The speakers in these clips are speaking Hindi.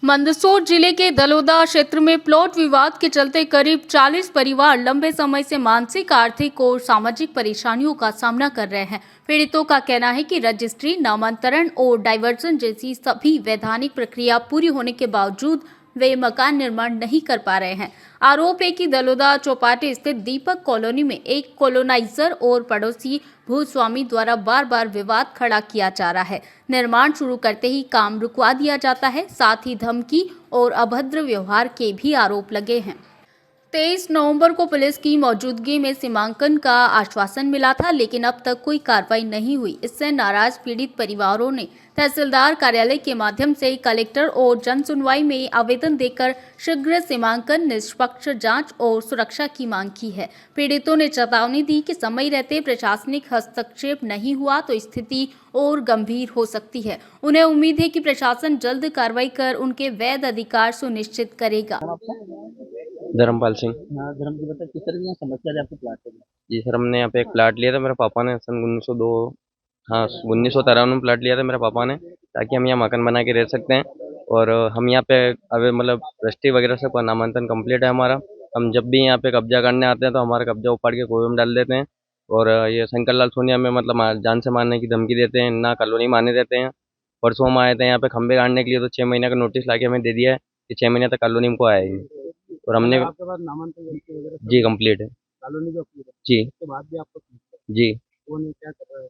मंदसौर जिले के दलोदा क्षेत्र में प्लॉट विवाद के चलते करीब 40 परिवार लंबे समय से मानसिक, आर्थिक और सामाजिक परेशानियों का सामना कर रहे हैं। पीड़ितों का कहना है कि रजिस्ट्री, नामांतरण और डाइवर्जन जैसी सभी वैधानिक प्रक्रिया पूरी होने के बावजूद वे मकान निर्माण नहीं कर पा रहे हैं। आरोप है कि दलोदा चौपाटी स्थित दीपक कॉलोनी में एक कॉलोनाइजर और पड़ोसी भूस्वामी द्वारा बार बार विवाद खड़ा किया जा रहा है। निर्माण शुरू करते ही काम रुकवा दिया जाता है, साथ ही धमकी और अभद्र व्यवहार के भी आरोप लगे हैं। 23 नवंबर को पुलिस की मौजूदगी में सीमांकन का आश्वासन मिला था, लेकिन अब तक कोई कार्रवाई नहीं हुई। इससे नाराज पीड़ित परिवारों ने तहसीलदार कार्यालय के माध्यम से कलेक्टर और जन सुनवाई में आवेदन देकर शीघ्र सीमांकन, निष्पक्ष जांच और सुरक्षा की मांग की है। पीड़ितों ने चेतावनी दी कि समय रहते प्रशासनिक हस्तक्षेप नहीं हुआ तो स्थिति और गंभीर हो सकती है। उन्हें उम्मीद है कि प्रशासन जल्द कार्रवाई कर उनके वैध अधिकार सुनिश्चित करेगा। धर्मपाल सिंह। हाँ, धर्म जी बताइए किस तरह की समस्या है आपके प्लाट में? जी सर, हमने यहाँ पे एक प्लाट लिया था मेरे पापा ने सन 1902, हाँ 1953 में प्लाट लिया था मेरे पापा ने, ताकि हम यहाँ मकान बना के रह सकते हैं। और हम यहाँ पे अभी मतलब रजिस्ट्री वगैरह से नामांकन कंप्लीट है हमारा। हम जब भी यहाँ पे कब्जा करने आते हैं तो हमारा कब्जा उपाड़ के कुएं में डाल देते हैं। और ये शंकर लाल सोनिया में मतलब जान से मारने की धमकी देते हैं, ना कॉलोनी मारने देते हैं। परसों हम आए थे यहाँ पे खंभे गाड़ने के लिए, तो 6 महीने का नोटिस ला के हमें दे दिया है कि 6 महीने तक कॉलोनी हमको आया ही नहीं। और हमने आपके पास नामांकन वगैरह जी कंप्लीट है। कॉलोनी जो अपनी है, जी उसके बाद भी आपको जी। कौन है, क्या कर रहा है?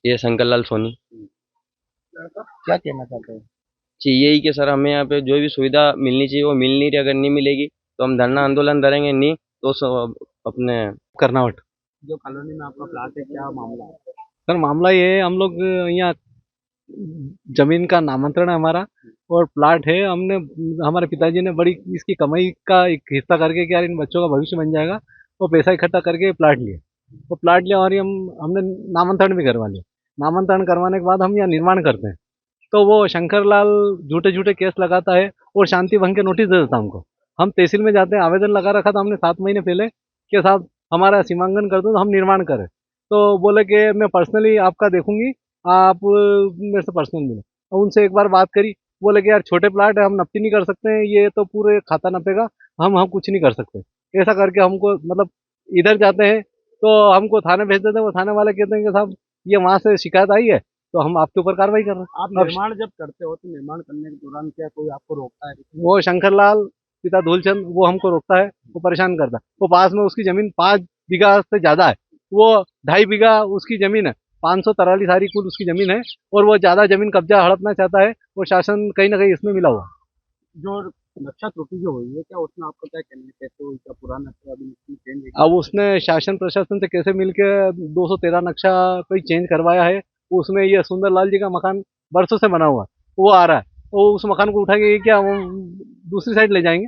ये शंकर लाल सोनी। क्या कहना चाहते हैं? जी यही कि सर हमें यहाँ पे जो भी सुविधा मिलनी चाहिए वो मिल नहीं रही। अगर नहीं मिलेगी तो हम धरना आंदोलन करेंगे, नहीं तो अपने कर्नावट। जो कॉलोनी में आपका प्लाट है, क्या मामला है? सर मामला ये है, हम लोग यहाँ जमीन का नामांतरण है हमारा और प्लाट है। हमने हमारे पिताजी ने बड़ी इसकी कमाई का एक हिस्सा करके कि यार इन बच्चों का भविष्य बन जाएगा, वो पैसा इकट्ठा करके प्लाट लिया। तो प्लाट लिया और हमने नामांतरण भी करवा लिया। नामांतरण करवाने के बाद हम यहाँ निर्माण करते हैं, तो वो शंकर लाल झूठे झूठे केस लगाता है और शांति भंग के नोटिस दे देता है हमको। हम तहसील में जाते हैं, आवेदन लगा रखा था हमने 7 महीने पहले कि साहब हमारा सीमांकन कर दो तो हम निर्माण करें। तो बोले कि मैं पर्सनली आपका देखूंगी, आप मेरे से पर्सनल मिलो। और उनसे एक बार बात करी, बोले कि यार छोटे प्लाट है, हम नपती नहीं कर सकते हैं, ये तो पूरे खाता नपेगा, हम कुछ नहीं कर सकते। ऐसा करके हमको मतलब इधर जाते हैं तो हमको थाने भेज देते हैं। वो थाने वाले कहते हैं कि साहब ये वहाँ से शिकायत आई है तो हम आपके ऊपर कार्रवाई कर रहे हैं। आप निर्माण जब करते हो तो निर्माण करने के दौरान क्या कोई आपको रोकता है? वो शंकर लाल पिता धूलचंद वो हमको रोकता है, वो परेशान करता है। वो पास में उसकी जमीन 5 बीघा से ज्यादा है, वो 2.5 बीघा उसकी जमीन है, 543 सारी कुल उसकी जमीन है और वो ज्यादा जमीन कब्जा हड़पना चाहता है। वो शासन कहीं ना कहीं इसमें मिला हुआ। जो नक्शा त्रुटि जो हुई है, क्या उसमें आपको क्या कहना है? कैसे हुई? क्या पुराना नक्शा अभी चेंज है? अब उसने शासन प्रशासन से कैसे मिलके 213 नक्शा कोई चेंज करवाया है। उसमें ये सुंदरलाल जी का मकान बरसों से बना हुआ है, वो आ रहा है, तो उस मकान को उठा के क्या वो दूसरी साइड ले जाएंगे।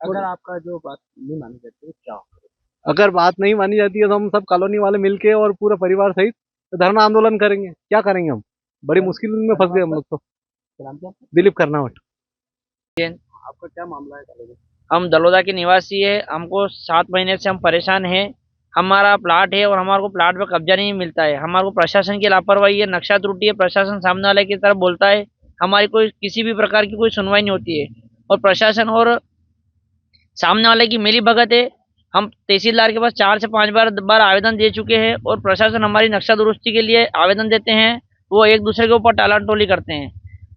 अगर आपका जो बात नहीं मानी जाती है, क्या होगा? अगर बात नहीं मानी जाती है तो हम सब कॉलोनी वाले मिलके और पूरे परिवार सहित धरना आंदोलन करेंगे। क्या करेंगे, हम बड़ी मुश्किल में फंस गए हम लोग। तो नाम क्या है? दिलीप कर्नावट। आपका क्या मामला है कॉलेज में? हम दलोदा के निवासी है। हमको 7 महीने से हम परेशान हैं। हमारा प्लाट है और हमारे को प्लाट पे कब्जा नहीं मिलता है। हमारे को प्रशासन की लापरवाही है, नक्शा त्रुटि है। प्रशासन सामने वाले की तरफ बोलता है, हमारी कोई किसी भी प्रकार की कोई सुनवाई नहीं होती है। और प्रशासन और सामने वाले की मिली भगत है। हम तहसीलदार के पास 4 से 5 बार आवेदन दे चुके हैं और प्रशासन हमारी नक्शा दुरुस्ती के लिए आवेदन देते हैं, वो एक दूसरे के ऊपर टालाटोली करते हैं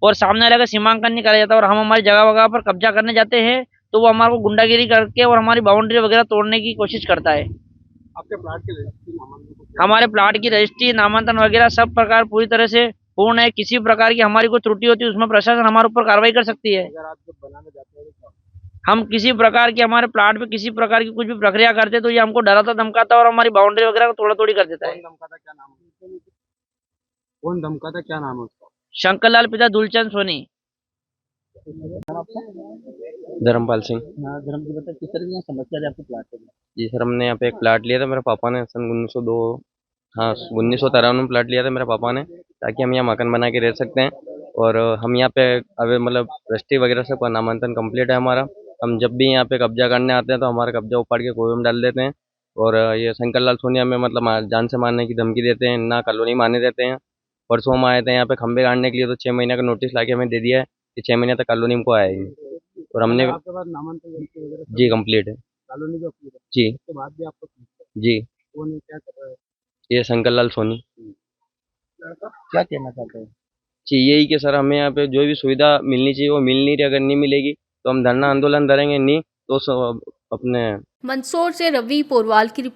और सामने वाले का सीमांकन नहीं करा जाता और हम हमारी जगह वगह पर कब्जा करने जाते हैं तो वो हमारे को गुंडागिरी करके और हमारी बाउंड्री वगैरह तोड़ने की कोशिश करता है। आपके प्लाट के रजिस्ट्री नामांकन हमारे प्लाट की रजिस्ट्री, नामांकन वगैरह सब प्रकार पूरी तरह से पूर्ण है। किसी प्रकार की हमारी कोई त्रुटि होती है उसमें प्रशासन हमारे ऊपर कार्रवाई कर सकती है। अगर आप जब बनाने जाते हैं तो क्या? हम किसी प्रकार की हमारे प्लाट पे किसी प्रकार की कुछ भी प्रक्रिया करते तो ये हमको डराता धमकाता और हमारी बाउंड्री वगैरह को तोड़ा तोड़ी कर देता है। कौन धमकाता, क्या नाम है? कौन धमकाता, क्या नाम है उसका? शंकरलाल पिता दुलचंद सोनी। नाम आपका? धर्मपाल सिंह। हाँ, धर्म जी बताइए किस तरह की समस्या है आपके प्लाट में? जी सर, हमने यहाँ पे एक प्लाट लिया था मेरे पापा ने सन 1902, हाँ 1953 में प्लाट लिया था मेरे पापा ने, ताकि हम यहाँ मकान बना के रह सकते हैं। और हम यहाँ पे अभी मतलब रजिस्ट्री वगैरह से नामांकन कंप्लीट है हमारा। हम जब भी यहाँ पे कब्जा करने आते हैं तो हमारा कब्जा उपाड़ के कुएं में डाल देते हैं। और ये शंकर लाल सोनिया में मतलब जान से मारने की धमकी देते हैं, ना कॉलोनी मारने देते हैं। परसों हम आए थे यहाँ पे खंभे गाड़ने के लिए, तो 6 महीने का नोटिस ला के हमें दे दिया है कि 6 महीने तक कॉलोनी को आया ही नहीं। और हमने आपके पास नामांकन वगैरह जी कंप्लीट है। कॉलोनी जो अपनी है, जी उसके बाद भी आपको जी कौन है, क्या कर रहा है, ये शंकर लाल सोनी। क्या कहना चाहते हैं? जी यही कि सर हमें यहाँ पे जो भी सुविधा मिलनी चाहिए वो मिल नहीं रही, अगर नहीं मिलेगी तो हम धरना आंदोलन करेंगे, नहीं तो अपने मंदसौर से रवि पोरवाल की रिपोर्ट।